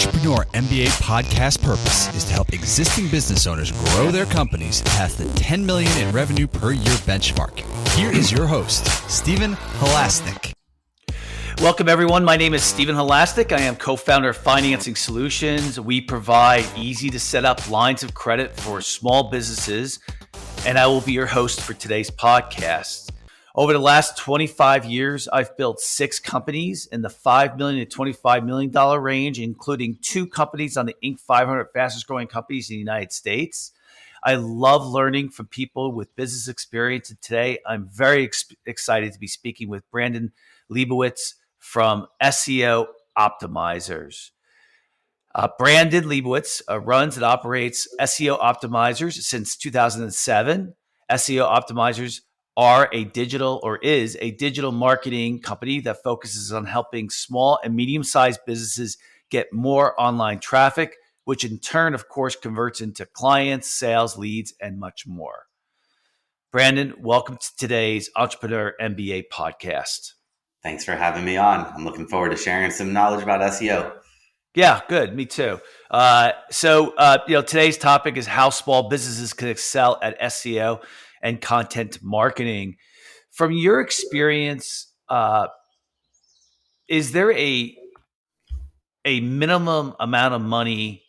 Entrepreneur MBA podcast purpose is to help existing business owners grow their companies past the 10 million in revenue per year benchmark. Here is your host, Stephen Halasnik. Welcome, everyone. My name is Stephen Halasnik. I am co-founder of Financing Solutions. We provide easy to set up lines of credit for small businesses, and I will be your host for today's podcast. Over the last 25 years, I've built 6 companies in the $5 million to $25 million range, including 2 companies on the Inc. 500 fastest growing companies in the United States. I love learning from people with business experience. And today, I'm very excited to be speaking with Brandon Leibowitz from SEO Optimizers. Brandon Leibowitz runs and operates SEO Optimizers since 2007. SEO Optimizers is a digital marketing company that focuses on helping small and medium-sized businesses get more online traffic, which in turn, of course, converts into clients, sales, leads, and much more. Brandon, welcome to today's Entrepreneur MBA podcast. Thanks for having me on. I'm looking forward to sharing some knowledge about SEO. Yeah, good. Me too. Today's topic is how small businesses can excel at SEO and content marketing. From your experience, is there a minimum amount of money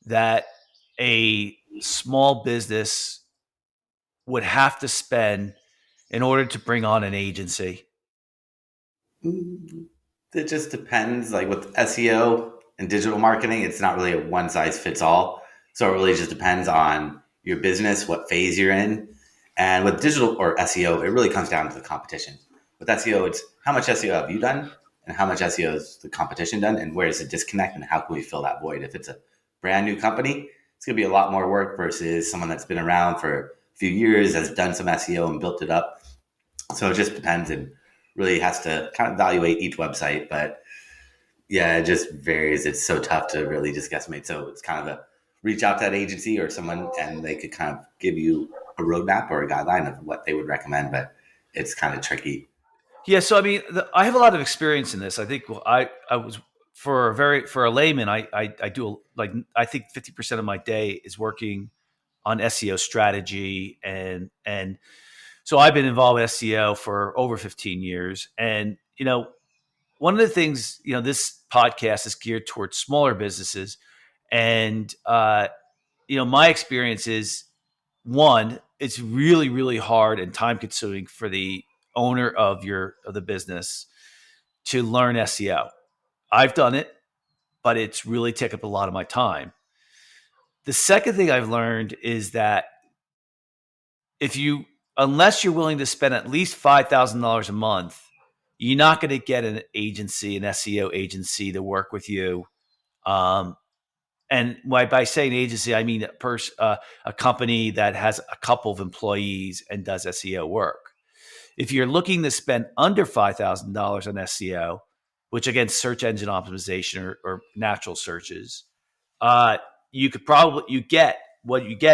that a small business would have to spend in order to bring on an agency? It just depends. Like with SEO and digital marketing, it's not really a one size fits all. So it really just depends on your business, what phase you're in. And with digital or SEO, it really comes down to the competition. With SEO, it's how much SEO have you done and how much SEO has the competition done, and where is the disconnect and how can we fill that void? If it's a brand new company, it's going to be a lot more work versus someone that's been around for a few years, has done some SEO and built it up. So it just depends and really has to kind of evaluate each website. But yeah, it just varies. It's so tough to really just guesstimate. So it's kind of reach out to that agency or someone and they could kind of give you a roadmap or a guideline of what they would recommend, but it's kind of tricky. Yeah. So, I mean, I have a lot of experience in this. I think I was for a layman, I do I think 50% of my day is working on SEO strategy. And so I've been involved with SEO for over 15 years. And, one of the things, this podcast is geared towards smaller businesses. And, my experience is, one, it's really, really hard and time consuming for the owner of the business to learn SEO. I've done it, but it's really taken up a lot of my time. The second thing I've learned is that unless you're willing to spend at least $5,000 a month, you're not going to get an SEO agency to work with you. And by saying agency, I mean a company that has a couple of employees and does SEO work. If you're looking to spend under $5,000 on SEO, which again, search engine optimization or natural searches, you get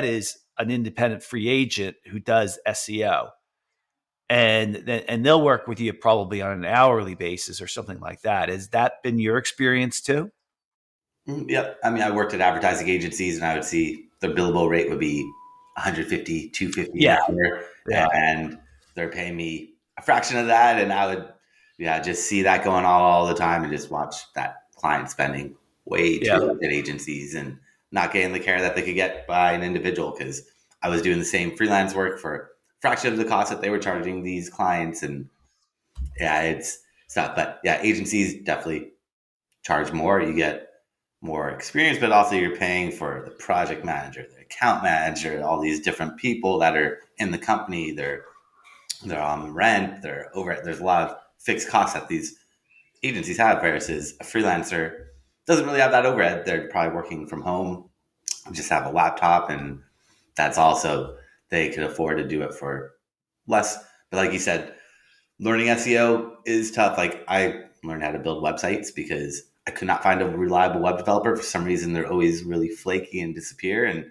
is an independent free agent who does SEO, and they'll work with you probably on an hourly basis or something like that. Has that been your experience too? Yep. I mean, I worked at advertising agencies and I would see the billable rate would be $150, $250 an hour. Yeah. And they're paying me a fraction of that. And I would just see that going on all the time and just watch that client spending way too much at agencies and not getting the care that they could get by an individual, because I was doing the same freelance work for a fraction of the cost that they were charging these clients. And it's tough. But agencies definitely charge more. You get more experience, but also you're paying for the project manager, the account manager, all these different people that are in the company. They're on rent, they're over. There's a lot of fixed costs that these agencies have versus a freelancer doesn't really have that overhead. They're probably working from home, just have a laptop, and that's also they could afford to do it for less. But like you said, learning SEO is tough. Like I learned how to build websites because I could not find a reliable web developer. For some reason, they're always really flaky and disappear, and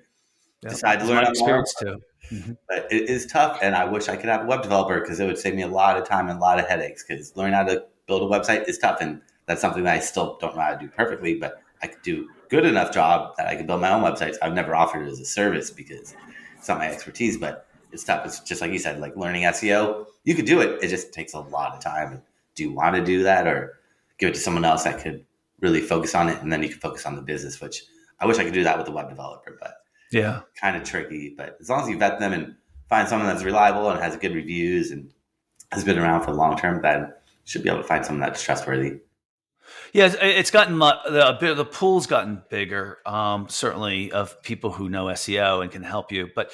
decided to learn my experience too. Mm-hmm. But it is tough, and I wish I could have a web developer because it would save me a lot of time and a lot of headaches, because learning how to build a website is tough, and that's something that I still don't know how to do perfectly, but I could do good enough job that I could build my own websites. I've never offered it as a service because it's not my expertise, but it's tough. It's just like you said, like learning SEO. You could do it. It just takes a lot of time. Do you want to do that, or give it to someone else that could really focus on it, and then you can focus on the business, which I wish I could do that with a web developer, but yeah, kind of tricky. But as long as you vet them and find someone that's reliable and has good reviews and has been around for the long term, then you should be able to find someone that's trustworthy. Yeah, it's gotten the pool's gotten bigger, certainly, of people who know SEO and can help you. But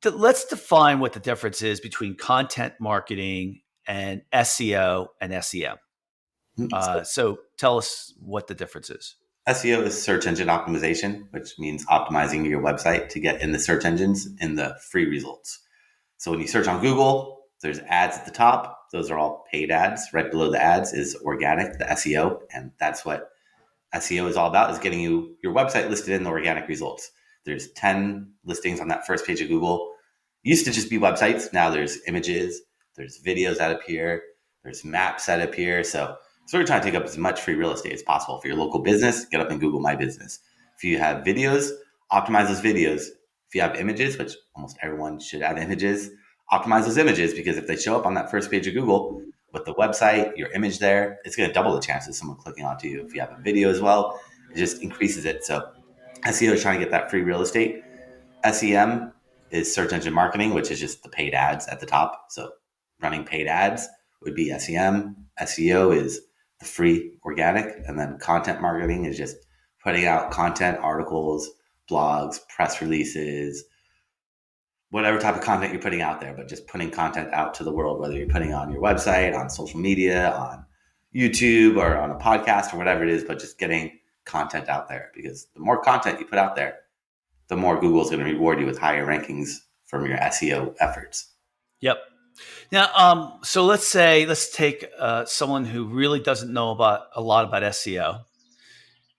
let's define what the difference is between content marketing and SEO and SEM. So tell us what the difference is. SEO is search engine optimization, which means optimizing your website to get in the search engines in the free results. So when you search on Google, there's ads at the top. Those are all paid ads. Right below the ads is organic, the SEO. And that's what SEO is all about, is getting your website listed in the organic results. There's 10 listings on that first page of Google. Used to just be websites. Now there's images, there's videos that appear, there's maps that appear. So we're trying to take up as much free real estate as possible. For your local business, get up in Google My Business. If you have videos, optimize those videos. If you have images, which almost everyone should have images, optimize those images, because if they show up on that first page of Google with the website, your image there, it's going to double the chances of someone clicking onto you. If you have a video as well, it just increases it. So SEO is trying to get that free real estate. SEM is search engine marketing, which is just the paid ads at the top. So running paid ads would be SEM. SEO is the free organic. And then content marketing is just putting out content, articles, blogs, press releases, whatever type of content you're putting out there, but just putting content out to the world, whether you're putting on your website, on social media, on YouTube, or on a podcast, or whatever it is, but just getting content out there. Because the more content you put out there, the more Google's going to reward you with higher rankings from your SEO efforts. Yep. Now, so let's take someone who really doesn't know a lot about SEO,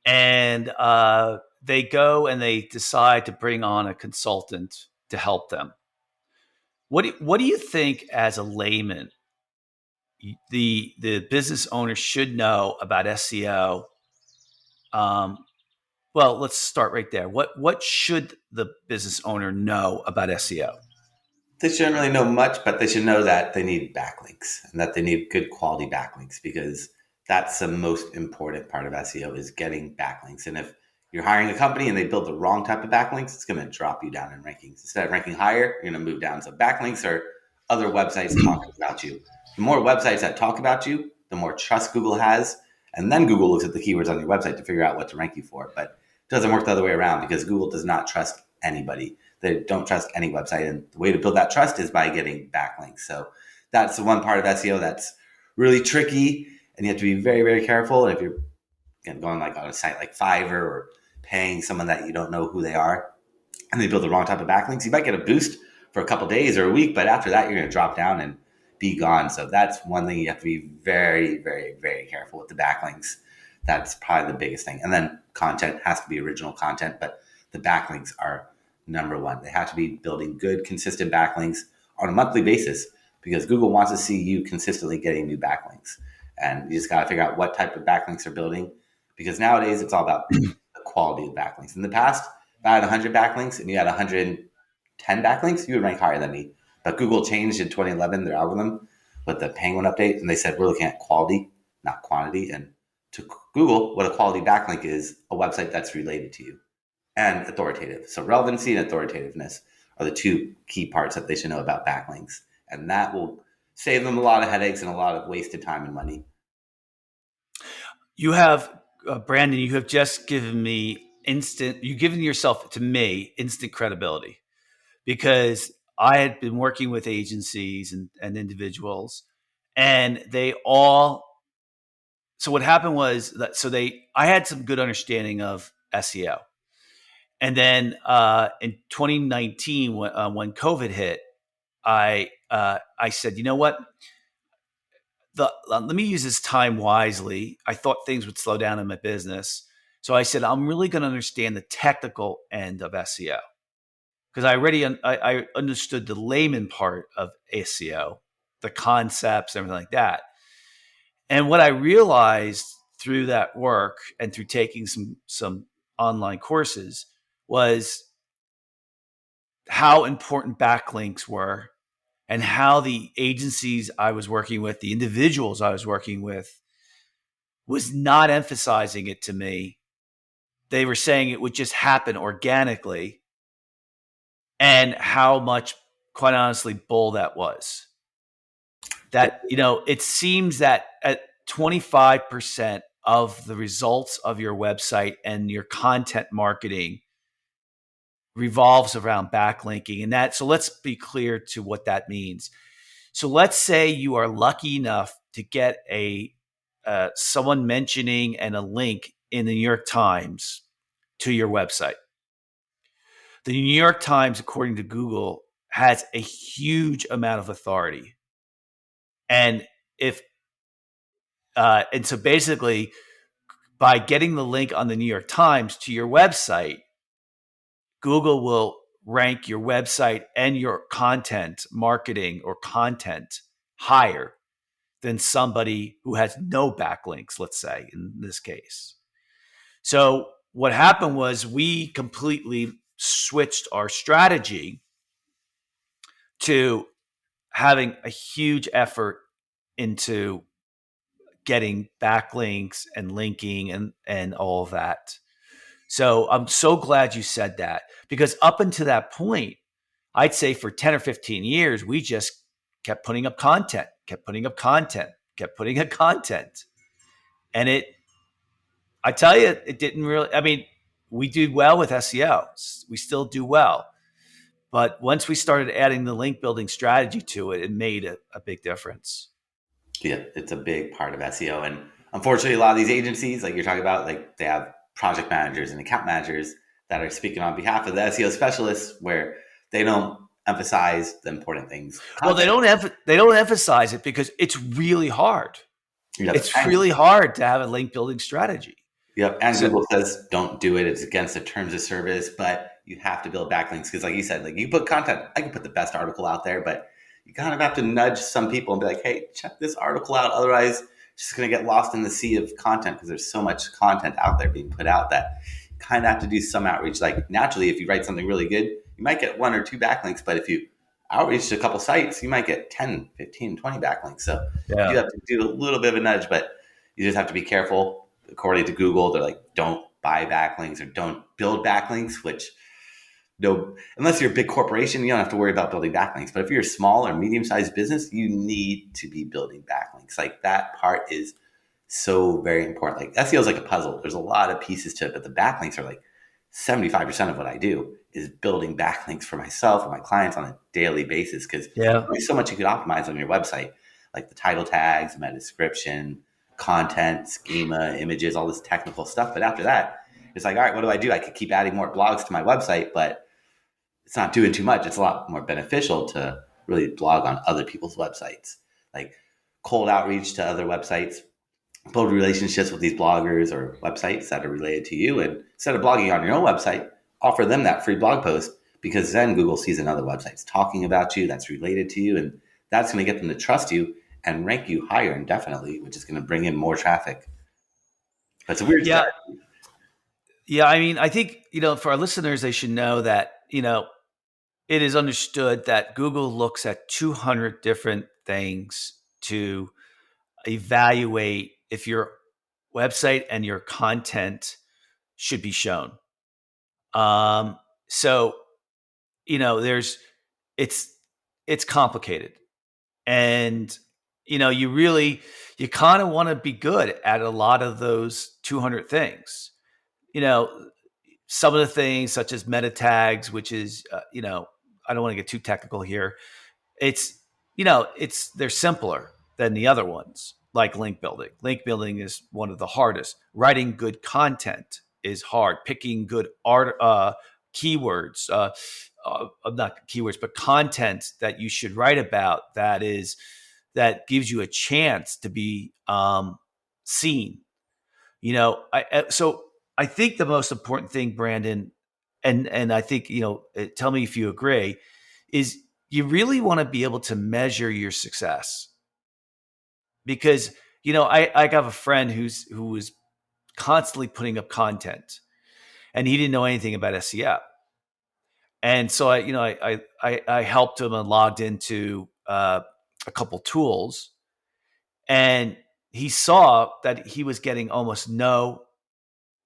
and they go and they decide to bring on a consultant to help them. What do you think, as a layman, the business owner should know about SEO? Well, let's start right there. What should the business owner know about SEO? They shouldn't really know much, but they should know that they need backlinks, and that they need good quality backlinks, because that's the most important part of SEO, is getting backlinks. And if you're hiring a company and they build the wrong type of backlinks, it's going to drop you down in rankings. Instead of ranking higher, you're going to move down. So backlinks are other websites talking about you. The more websites that talk about you, the more trust Google has. And then Google looks at the keywords on your website to figure out what to rank you for. But it doesn't work the other way around, because Google does not trust anybody. They don't trust any website. And the way to build that trust is by getting backlinks. So that's the one part of SEO that's really tricky, and you have to be very, very careful. And if you're going like on a site like Fiverr, or paying someone that you don't know who they are, and they build the wrong type of backlinks, you might get a boost for a couple of days or a week, but after that, you're going to drop down and be gone. So that's one thing you have to be very, very, very careful with, the backlinks. That's probably the biggest thing. And then content has to be original content, but the backlinks are number one. They have to be building good, consistent backlinks on a monthly basis, because Google wants to see you consistently getting new backlinks. And you just got to figure out what type of backlinks you're building, because nowadays it's all about the quality of backlinks. In the past, if I had 100 backlinks and you had 110 backlinks, you would rank higher than me. But Google changed in 2011 their algorithm with the Penguin update, and they said, we're looking at quality, not quantity. And to Google, what a quality backlink is, a website that's related to you and authoritative. So relevancy and authoritativeness are the two key parts that they should know about backlinks. And that will save them a lot of headaches and a lot of wasted time and money. You have, Brandon, you have just given me you've given yourself, to me, instant credibility, because I had been working with agencies and individuals, and so what happened was that, I had some good understanding of SEO. And then in 2019, when COVID hit, I said, you know what? Let me use this time wisely. I thought things would slow down in my business. So I said, I'm really going to understand the technical end of SEO, because I understood the layman part of SEO, the concepts, everything like that. And what I realized through that work and through taking some online courses was how important backlinks were and how the agencies I was working with, the individuals I was working with, was not emphasizing it to me. They were saying it would just happen organically, and how much, quite honestly, bull that was. That, it seems that at 25% of the results of your website and your content marketing revolves around backlinking. And so let's be clear to what that means. So let's say you are lucky enough to get someone mentioning and a link in the New York Times to your website. The New York Times, according to Google, has a huge amount of authority. And so basically, by getting the link on the New York Times to your website, Google will rank your website and your content marketing or content higher than somebody who has no backlinks, let's say, in this case. So what happened was we completely switched our strategy to having a huge effort into getting backlinks and linking and all of that. So I'm so glad you said that, because up until that point, I'd say for 10 or 15 years, we just kept putting up content. And I tell you, it didn't really, we do well with SEO. We still do well. But once we started adding the link building strategy to it, it made a big difference. Yeah, it's a big part of SEO. And unfortunately, a lot of these agencies, like you're talking about, like they have project managers and account managers that are speaking on behalf of the SEO specialists, where they don't emphasize the important things. Well, they don't emphasize it because it's really hard. Yep. It's really hard to have a link building strategy. Yep. And Google says don't do it. It's against the terms of service, but you have to build backlinks because, like you said, like you put content, I can put the best article out there, but you kind of have to nudge some people and be like, hey, check this article out. Otherwise, it's just going to get lost in the sea of content because there's so much content out there being put out that you kind of have to do some outreach. Like naturally, if you write something really good, you might get 1 or 2 backlinks, but if you outreach to a couple sites, you might get 10, 15, 20 backlinks. So you have to do a little bit of a nudge, but you just have to be careful. According to Google, they're like, don't buy backlinks or don't build backlinks, which unless you're a big corporation, you don't have to worry about building backlinks. But if you're a small or medium-sized business, you need to be building backlinks. Like that part is so very important. Like SEO is like a puzzle. There's a lot of pieces to it, but the backlinks are like 75% of what I do is building backlinks for myself and my clients on a daily basis, because there's so much you could optimize on your website, like the title tags, meta description, content, schema, images, all this technical stuff. But after that, it's like, all right, what do? I could keep adding more blogs to my website, but it's not doing too much. It's a lot more beneficial to really blog on other people's websites, like cold outreach to other websites, build relationships with these bloggers or websites that are related to you. And instead of blogging on your own website, offer them that free blog post, because then Google sees another website's talking about you that's related to you. And that's going to get them to trust you and rank you higher indefinitely, which is going to bring in more traffic. That's a weird strategy. Yeah. I think, for our listeners, they should know that, it is understood that Google looks at 200 different things to evaluate if your website and your content should be shown. So, it's complicated, and, you kind of want to be good at a lot of those 200 things. Some of the things such as meta tags, which is, I don't want to get too technical here. They're simpler than the other ones, like link building. Link building is one of the hardest. Writing good content is hard. Picking good keywords, not keywords, but content that you should write about that gives you a chance to be seen. So I think the most important thing, Brandon, and I think, tell me if you agree, is you really want to be able to measure your success. Because, I have a friend who was constantly putting up content, and he didn't know anything about SEO. And so I helped him and logged into a couple tools, and he saw that he was getting almost no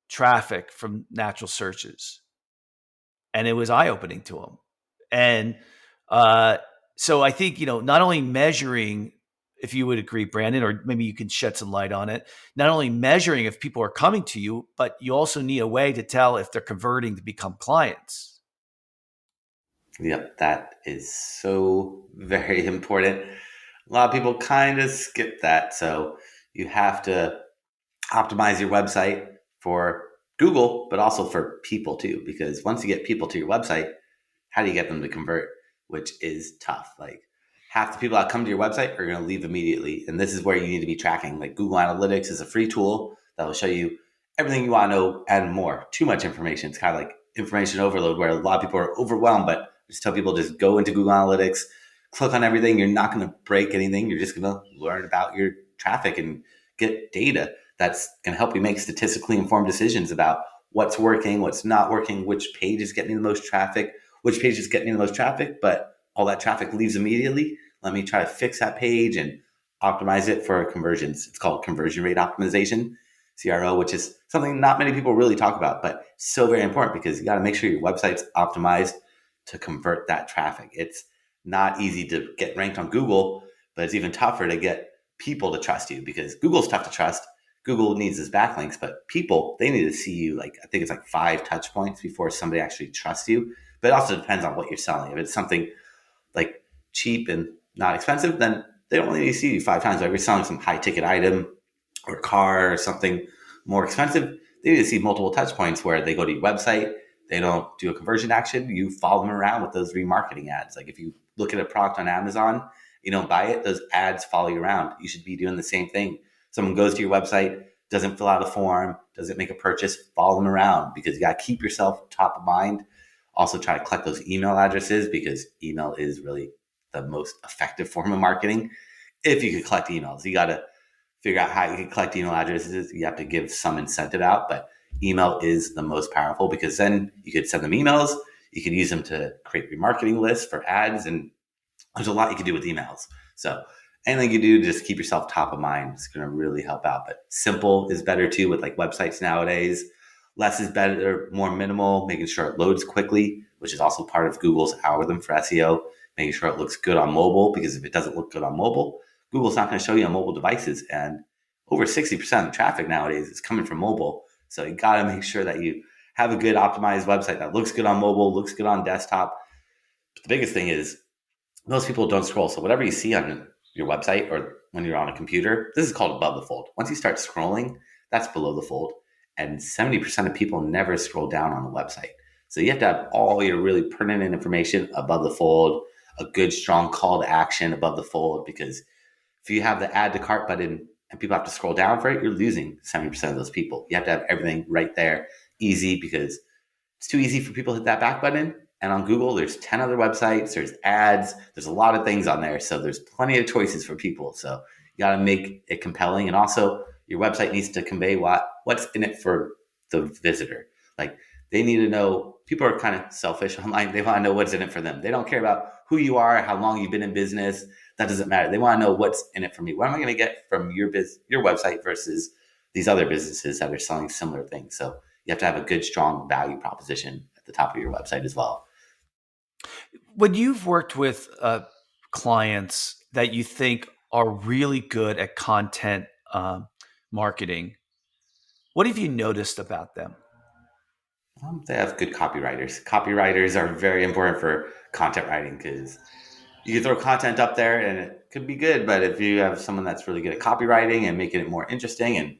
traffic from natural searches, and it was eye opening to him. And so I think not only measuring, if you would agree, Brandon, or maybe you can shed some light on it, not only measuring if people are coming to you, but you also need a way to tell if they're converting to become clients. Yep, that is so very important. A lot of people kind of skip that. So you have to optimize your website for Google, but also for people too, because once you get people to your website, how do you get them to convert? Which is tough. Like half the people that come to your website are going to leave immediately. And this is where you need to be tracking. Like Google Analytics is a free tool that will show you everything you want to know and more. Too much information. It's kind of like information overload where a lot of people are overwhelmed, but just tell people just go into Google Analytics, click on everything. You're not going to break anything. You're just going to learn about your traffic and get data that's going to help you make statistically informed decisions about what's working, what's not working, which page is getting the most traffic, which page is getting the most traffic, but all that traffic leaves immediately. Let me try to fix that page and optimize it for conversions. It's called conversion rate optimization, CRO, which is something not many people really talk about, but so very important because you got to make sure your website's optimized to convert that traffic. It's not easy to get ranked on Google, but it's even tougher to get people to trust you because Google's tough to trust. Google needs its backlinks, but people, they need to see you I think it's 5 touch points before somebody actually trusts you. But it also depends on what you're selling. If it's something like cheap and not expensive, then they don't really need to see you 5 times. But if you're selling some high ticket item or car or something more expensive, they need to see multiple touch points where they go to your website, they don't do a conversion action, you follow them around with those remarketing ads. Like if you look at a product on Amazon, you don't buy it, those ads follow you around. You should be doing the same thing. Someone goes to your website, doesn't fill out a form, doesn't make a purchase, follow them around because you got to keep yourself top of mind. Also try to collect those email addresses because email is really the most effective form of marketing. If you could collect emails, you got to figure out how you can collect email addresses. You have to give some incentive out, but email is the most powerful because then you could send them emails. You could use them to create remarketing lists for ads. And there's a lot you can do with emails. So anything you do, just keep yourself top of mind. It's going to really help out. But simple is better too with websites nowadays. Less is better, more minimal, making sure it loads quickly, which is also part of Google's algorithm for SEO, making sure it looks good on mobile, because if it doesn't look good on mobile, Google's not going to show you on mobile devices. And over 60% of traffic nowadays is coming from mobile. So you got to make sure that you have a good optimized website that looks good on mobile, looks good on desktop. But the biggest thing is most people don't scroll. So whatever you see on your website or when you're on a computer, this is called above the fold. Once you start scrolling, that's below the fold. And 70% of people never scroll down on the website. So you have to have all your really pertinent information above the fold, a good, strong call to action above the fold, because if you have the add to cart button and people have to scroll down for it, you're losing 70% of those people. You have to have everything right there, easy, because it's too easy for people to hit that back button. And on Google, there's 10 other websites, there's ads, there's a lot of things on there. So there's plenty of choices for people. So you got to make it compelling. And also your website needs to convey what's in it for the visitor. They need to know, people are kind of selfish online. They want to know what's in it for them. They don't care about who you are, how long you've been in business. That doesn't matter. They want to know what's in it for me. What am I going to get from your website versus these other businesses that are selling similar things? So you have to have a good, strong value proposition at the top of your website as well. When you've worked with clients that you think are really good at content marketing, what have you noticed about them? They have good copywriters. Copywriters are very important for content writing because you can throw content up there and it could be good, but if you have someone that's really good at copywriting and making it more interesting and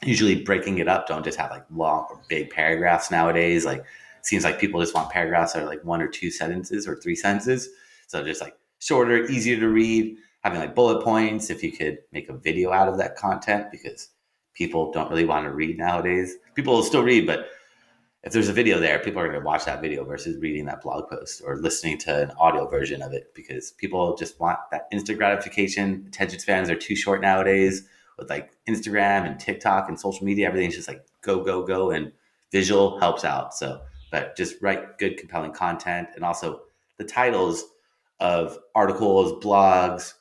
usually breaking it up, don't just have long or big paragraphs nowadays. It seems like people just want paragraphs that are 1 or 2 sentences or 3 sentences. So just shorter, easier to read, having bullet points. If you could make a video out of that content, because people don't really want to read nowadays. People will still read, but if there's a video there, people are going to watch that video versus reading that blog post or listening to an audio version of it, because people just want that instant gratification. Attention spans are too short nowadays. with like Instagram and TikTok and social media, everything's just like go, go, go, and visual helps out. So, but just write good, compelling content, and also the titles of articles, blogs,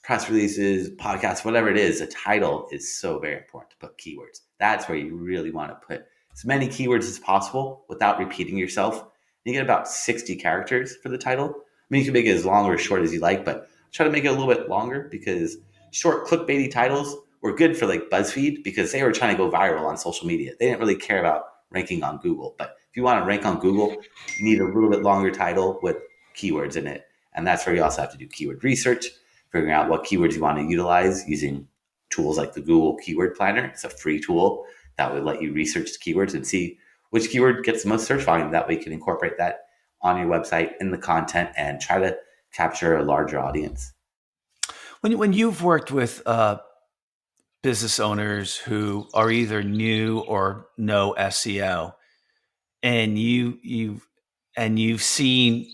press releases, podcasts, whatever it is, a title is so very important to put keywords. That's where you really want to put as many keywords as possible without repeating yourself. You get about 60 characters for the title. I mean, you can make it as long or as short as you like, but try to make it a little bit longer, because short clickbaity titles were good for like BuzzFeed because they were trying to go viral on social media. They didn't really care about ranking on Google. But if you want to rank on Google, you need a little bit longer title with keywords in it. And that's where you also have to do keyword research, figuring out what keywords you want to utilize using tools like the Google Keyword Planner. It's a free tool that would let you research keywords and see which keyword gets the most search volume. That way you can incorporate that on your website in the content and try to capture a larger audience. When you've worked with business owners who are either new or know SEO, and you've seen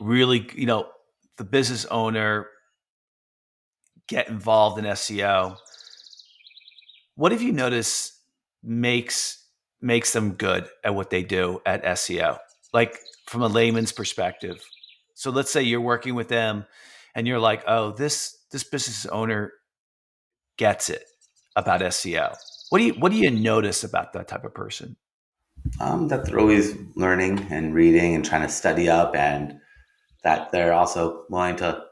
really, the business owner get involved in SEO, what have you noticed makes them good at what they do at SEO? Like from a layman's perspective. So let's say you're working with them and you're like, oh, this business owner gets it about SEO. What do you notice about that type of person? That they're always learning and reading and trying to study up, and that they're also willing to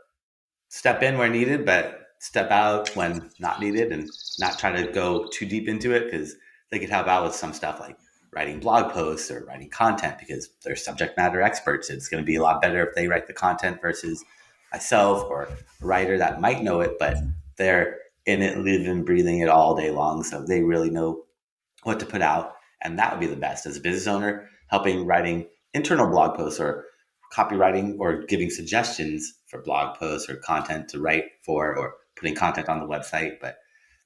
step in where needed, but step out when not needed, and not try to go too deep into it, because they could help out with some stuff like writing blog posts or writing content, because they're subject matter experts. It's going to be a lot better if they write the content versus myself or a writer that might know it, but they're in it, living, breathing it all day long. So they really know what to put out. And that would be the best as a business owner, helping writing internal blog posts or copywriting, or giving suggestions for blog posts or content to write for, or putting content on the website. But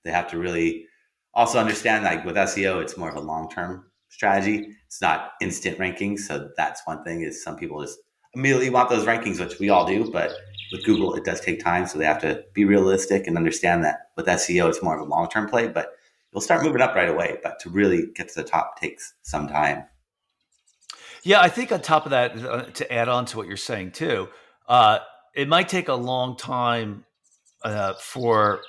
they have to really also understand, like with SEO, it's more of a long-term strategy. It's not instant rankings. So that's one thing, is some people just immediately want those rankings, which we all do. But with Google, it does take time. So they have to be realistic and understand that with SEO, it's more of a long-term play, but you'll start moving up right away. But to really get to the top takes some time. Yeah, I think on top of that, to add on to what you're saying too, it might take a long time for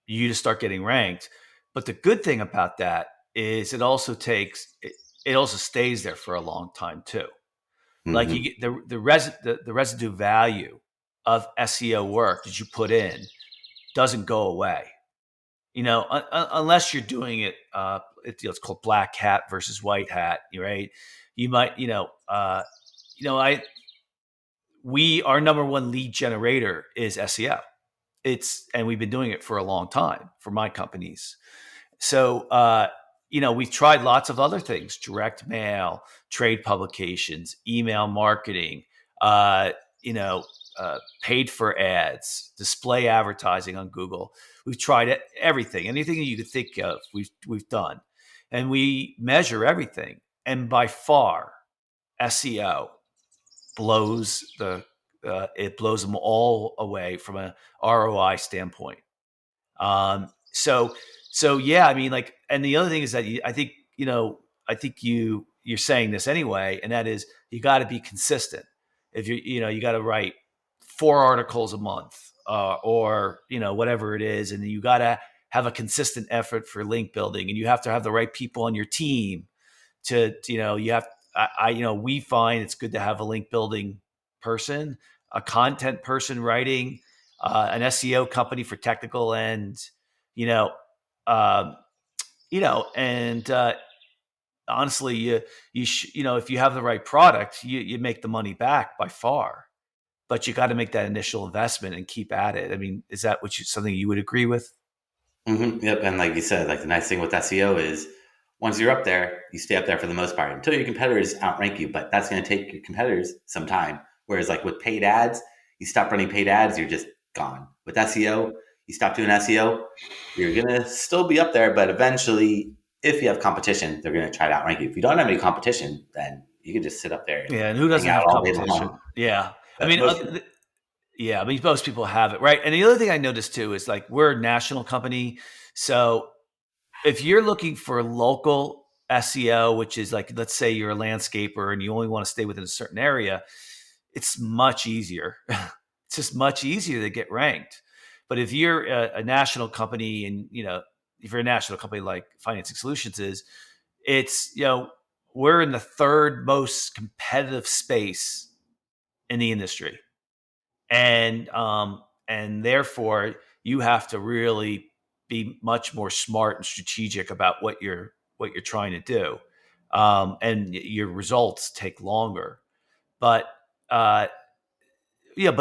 you to start getting ranked. But the good thing about that is it also stays there for a long time too. Mm-hmm. Like you get the residue value of SEO work that you put in doesn't go away. Unless you're doing it, it's called black hat versus white hat, right? You might, our number one lead generator is SEO. And we've been doing it for a long time for my companies. So, we've tried lots of other things: direct mail, trade publications, email marketing, paid for ads, display advertising on Google. We've tried everything, anything that you could think of, we've done, and we measure everything. And by far, SEO blows it blows them all away from a ROI standpoint. So yeah, I mean, like, and the other thing is that I think you're saying this anyway, and that is you got to be consistent. If you got to write 4 articles a month, or whatever it is, and you got to have a consistent effort for link building, and you have to have the right people on your team to we find it's good to have a link building person, a content person writing, an SEO company for technical, and honestly, if you have the right product, you make the money back by far. But you got to make that initial investment and keep at it. I mean, is that something you would agree with? Mm-hmm. Yep. And like you said, like the nice thing with SEO is once you're up there, you stay up there for the most part until your competitors outrank you. But that's going to take your competitors some time. Whereas like with paid ads, you stop running paid ads, you're just gone. With SEO, you stop doing SEO, you're going to still be up there. But eventually, if you have competition, they're going to try to outrank you. If you don't have any competition, then you can just sit up there. And who doesn't have competition? Yeah. But I mean, Yeah, I mean, most people have it, right? And the other thing I noticed too is like we're a national company. So if you're looking for local SEO, which is like, let's say you're a landscaper and you only want to stay within a certain area, it's much easier. It's just much easier to get ranked. But if you're a national company and, if you're a national company like Financing Solutions is, it's, we're in the third most competitive space in the industry. And therefore you have to really be much more smart and strategic about what you're trying to do. And your results take longer. But but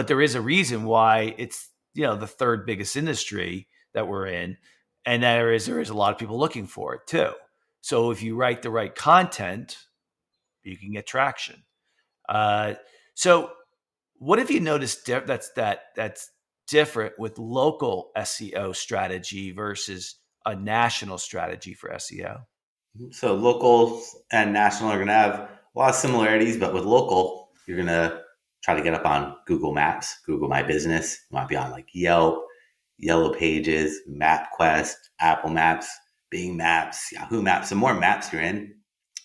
there is a reason why it's the third biggest industry that we're in, and there is a lot of people looking for it too. So if you write the right content, you can get traction. So what have you noticed that's different with local SEO strategy versus a national strategy for SEO? So local and national are going to have a lot of similarities, but with local, you're going to try to get up on Google Maps, Google My Business. You might be on like Yelp, Yellow Pages, MapQuest, Apple Maps, Bing Maps, Yahoo Maps. The more maps you're in,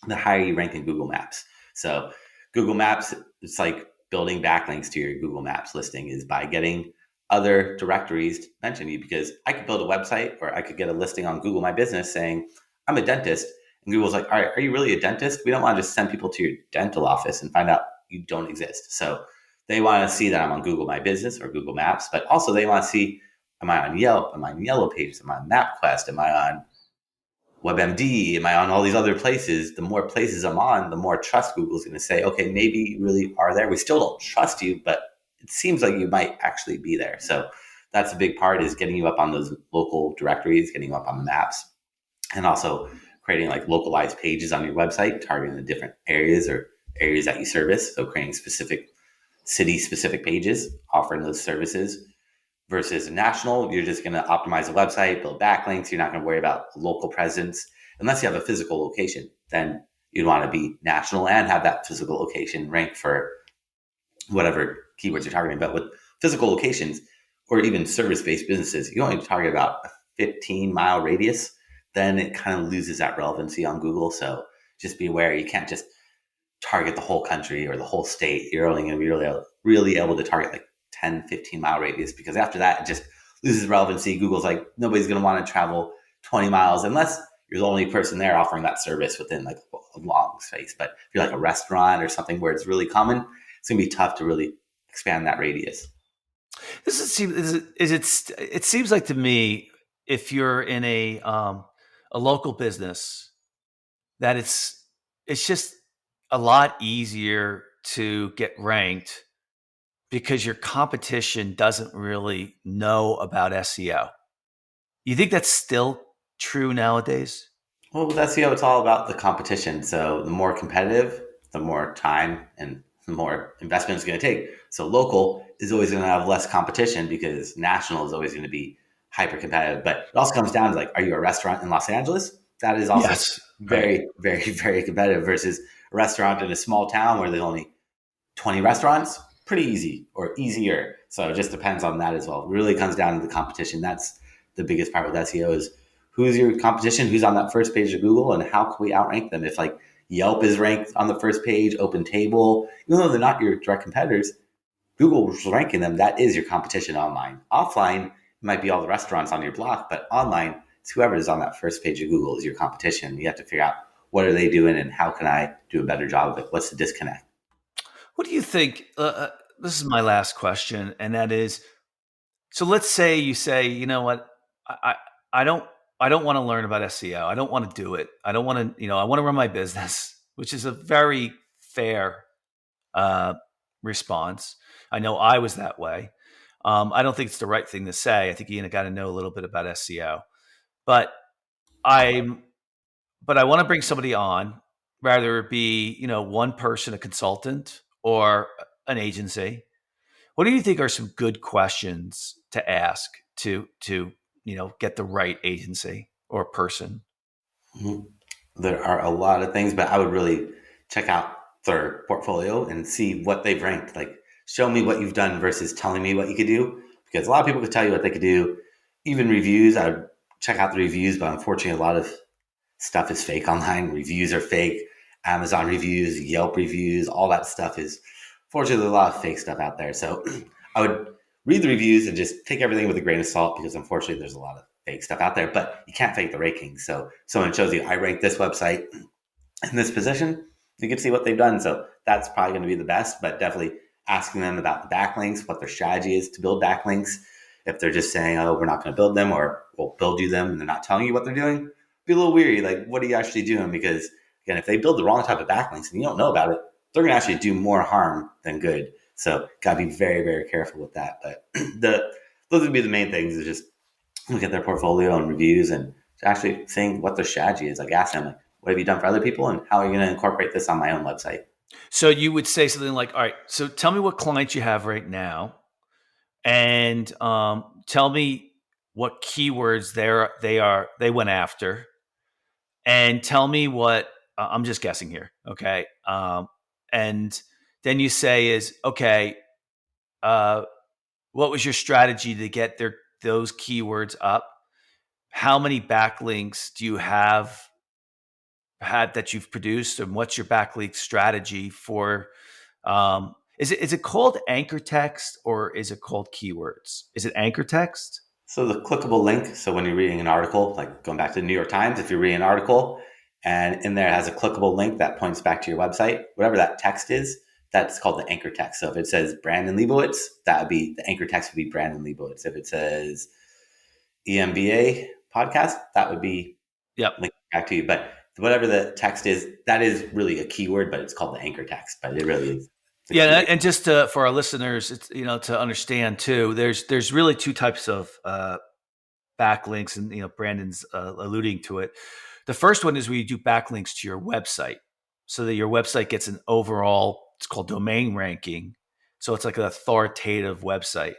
the higher you rank in Google Maps. So Google Maps, it's like building backlinks to your Google Maps listing is by getting other directories to mention you, because I could build a website or I could get a listing on Google My Business saying, I'm a dentist. And Google's like, all right, are you really a dentist? We don't want to just send people to your dental office and find out you don't exist. So they want to see that I'm on Google My Business or Google Maps, but also they want to see, am I on Yelp? Am I on Yellow Pages? Am I on MapQuest? Am I on WebMD? Am I on all these other places? The more places I'm on, the more trust Google's going to say, okay, maybe you really are there. We still don't trust you, but it seems like you might actually be there. So that's a big part, is getting you up on those local directories, getting you up on the maps, and also creating like localized pages on your website, targeting the different areas or areas that you service. So creating specific city-specific pages, offering those services. Versus national, you're just going to optimize the website, build backlinks. You're not going to worry about local presence unless you have a physical location. Then you'd want to be national and have that physical location rank for whatever keywords you're targeting. But with physical locations or even service-based businesses, you only target about a 15-mile radius. Then it kind of loses that relevancy on Google. So just be aware, you can't just target the whole country or the whole state. You're only going to be really able to target like 10, 15-mile radius, because after that, it just loses relevancy. Google's like, nobody's going to want to travel 20 miles unless you're the only person there offering that service within like a long space. But if you're like a restaurant or something where it's really common, it's going to be tough to really expand that radius. It seems like to me, if you're in a local business, that it's just a lot easier to get ranked because your competition doesn't really know about SEO. You think that's still true nowadays? Well, with SEO, it's all about the competition. So the more competitive, the more time and the more investment it's going to take. So local is always going to have less competition because national is always going to be hyper competitive. But it also comes down to like, are you a restaurant in Los Angeles? That is also very, very, very competitive versus a restaurant in a small town where there's only 20 restaurants. Pretty easy or easier. So it just depends on that as well. It really comes down to the competition. That's the biggest part with SEO, is who's your competition, who's on that first page of Google, and how can we outrank them? If like Yelp is ranked on the first page, Open Table, even though they're not your direct competitors, Google is ranking them. That is your competition online. Offline, it might be all the restaurants on your block, but online, it's whoever is on that first page of Google is your competition. You have to figure out what are they doing and how can I do a better job of it? What's the disconnect? What do you think? This is my last question, and that is, so let's say you say, you know what, I don't want to learn about SEO. I don't want to do it. I don't want to, I want to run my business, which is a very fair response. I know I was that way. I don't think it's the right thing to say. I think you got to know a little bit about SEO, but I want to bring somebody on, rather it be, one person, a consultant, or an agency. What do you think are some good questions to ask to get the right agency or person? Mm-hmm. There are a lot of things, but I would really check out their portfolio and see what they've ranked. Like show me what you've done versus telling me what you could do. Because a lot of people could tell you what they could do. Even reviews, I would check out the reviews, but unfortunately, a lot of stuff is fake online. Reviews are fake. Amazon reviews, Yelp reviews, all that stuff is, fortunately, there's a lot of fake stuff out there. So I would read the reviews and just take everything with a grain of salt, because unfortunately there's a lot of fake stuff out there, but you can't fake the rankings. So someone shows you, I ranked this website in this position, you can see what they've done. So that's probably going to be the best, but definitely asking them about the backlinks, what their strategy is to build backlinks. If they're just saying, oh, we're not going to build them, or we'll build you them, and they're not telling you what they're doing, be a little weary. Like, what are you actually doing? Because again, if they build the wrong type of backlinks and you don't know about it, they're going to actually do more harm than good. So got to be very, very careful with that. But those would be the main things, is just look at their portfolio and reviews and actually seeing what their strategy is. Like, ask them, like, what have you done for other people, and how are you going to incorporate this on my own website? So you would say something like, all right, so tell me what clients you have right now, and tell me what keywords they went after, and tell me what, I'm just guessing here, okay? And then you say is, okay, what was your strategy to get those keywords up? How many backlinks do you have had that you've produced, and what's your backlink strategy for? Is it called anchor text, or is it called keywords? Is it anchor text? So the clickable link. So when you're reading an article, like going back to the New York Times, if you're reading an article and in there it has a clickable link that points back to your website, whatever that text is, that's called the anchor text. So if it says Brandon Leibowitz, that would be, the anchor text would be Brandon Leibowitz. If it says EMBA podcast, that would be linked back to you. But whatever the text is, that is really a keyword, but it's called the anchor text. But it really is. Yeah, and just for our listeners, it's, to understand too, there's really two types of backlinks, and Brandon's alluding to it. The first one is where you do backlinks to your website, so that your website gets an overall, it's called domain ranking. So it's like an authoritative website.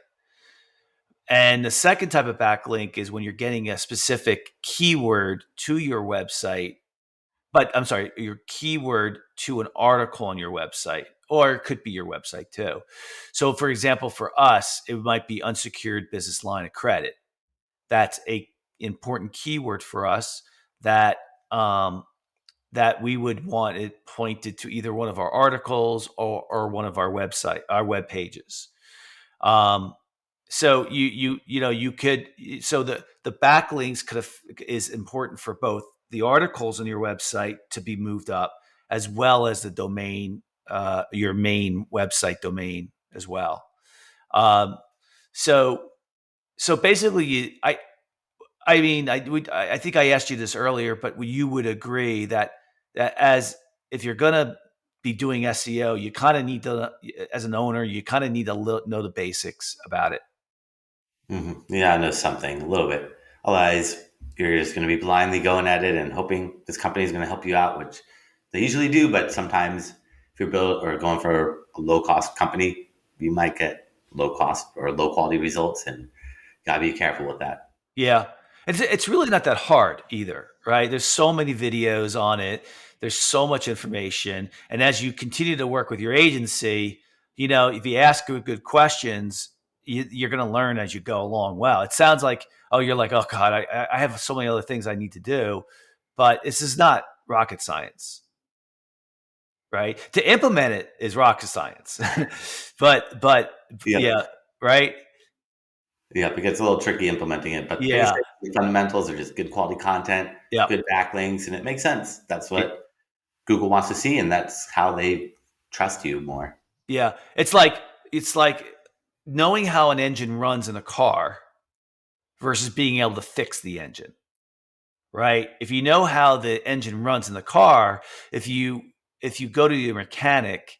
And the second type of backlink is when you're getting a specific keyword to your website, but I'm sorry, your keyword to an article on your website, or it could be your website too. So for example, for us, it might be unsecured business line of credit. That's a important keyword for us that that we would want it pointed to either one of our articles or one of our web pages. So you could, so the backlinks is important for both the articles on your website to be moved up, as well as the domain, your main website domain as well. So basically, I think I asked you this earlier, but you would agree that as if you're going to be doing SEO, you kind of need to, as an owner, you kind of need to know the basics about it. Mm-hmm. Yeah, I know something, a little bit. Otherwise, you're just going to be blindly going at it and hoping this company is going to help you out, which they usually do. But sometimes if you're going for a low cost company, you might get low cost or low quality results, and gotta be careful with that. Yeah. It's really not that hard either, right? There's so many videos on it. There's so much information. And as you continue to work with your agency, if you ask good questions, you're going to learn as you go along. Wow. It sounds like, you're like, oh God, I have so many other things I need to do, but this is not rocket science, right? To implement it is rocket science, but yeah, right. Yeah, it gets a little tricky implementing it, but the fundamentals are just good quality content, good backlinks, and it makes sense. That's what Google wants to see, and that's how they trust you more. Yeah, it's like knowing how an engine runs in a car versus being able to fix the engine, right? If you know how the engine runs in the car, if you go to your mechanic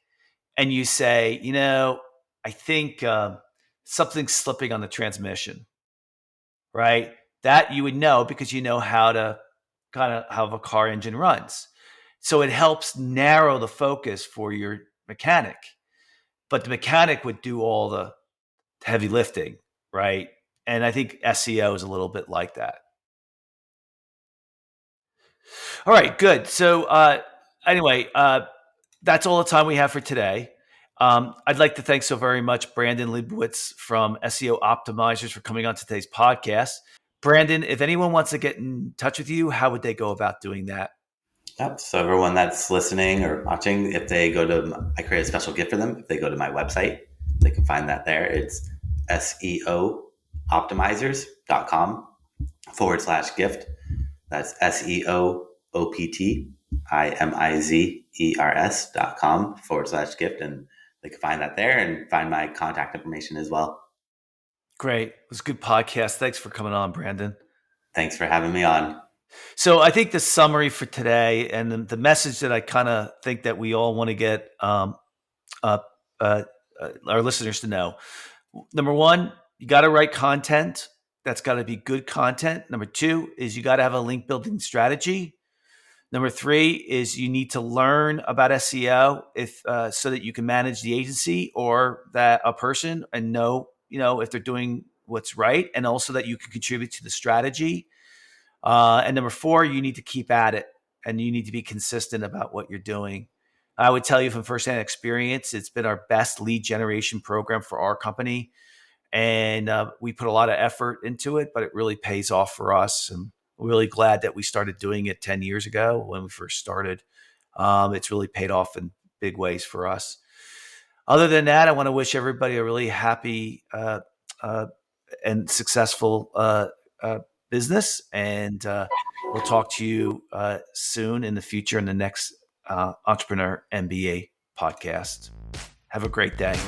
and you say, I think something's slipping on the transmission, right? That you would know because you know how a car engine runs. So it helps narrow the focus for your mechanic, but the mechanic would do all the heavy lifting, right? And I think SEO is a little bit like that. All right, good. So anyway, that's all the time we have for today. I'd like to thank so very much Brandon Leibowitz from SEO Optimizers for coming on today's podcast. Brandon, if anyone wants to get in touch with you, how would they go about doing that? Yep. So everyone that's listening or watching, if they go to, I create a special gift for them. If they go to my website, they can find that there. It's seooptimizers.com/gift. That's seooptimizers.com/gift. And they can find that there and find my contact information as well. Great. It was a good podcast. Thanks for coming on, Brandon. Thanks for having me on. So I think the summary for today and the message that I kind of think that we all want to get our listeners to know. Number one, you got to write content. That's got to be good content. Number two is you got to have a link building strategy. Number three is you need to learn about SEO so that you can manage the agency or that a person and know if they're doing what's right, and also that you can contribute to the strategy. And number four, you need to keep at it and you need to be consistent about what you're doing. I would tell you from firsthand experience, it's been our best lead generation program for our company. And we put a lot of effort into it, but it really pays off for us. And we're really glad that we started doing it 10 years ago when we first started. It's really paid off in big ways for us. Other than that, I want to wish everybody a really happy and successful business. And we'll talk to you soon in the future in the next Entrepreneur MBA podcast. Have a great day.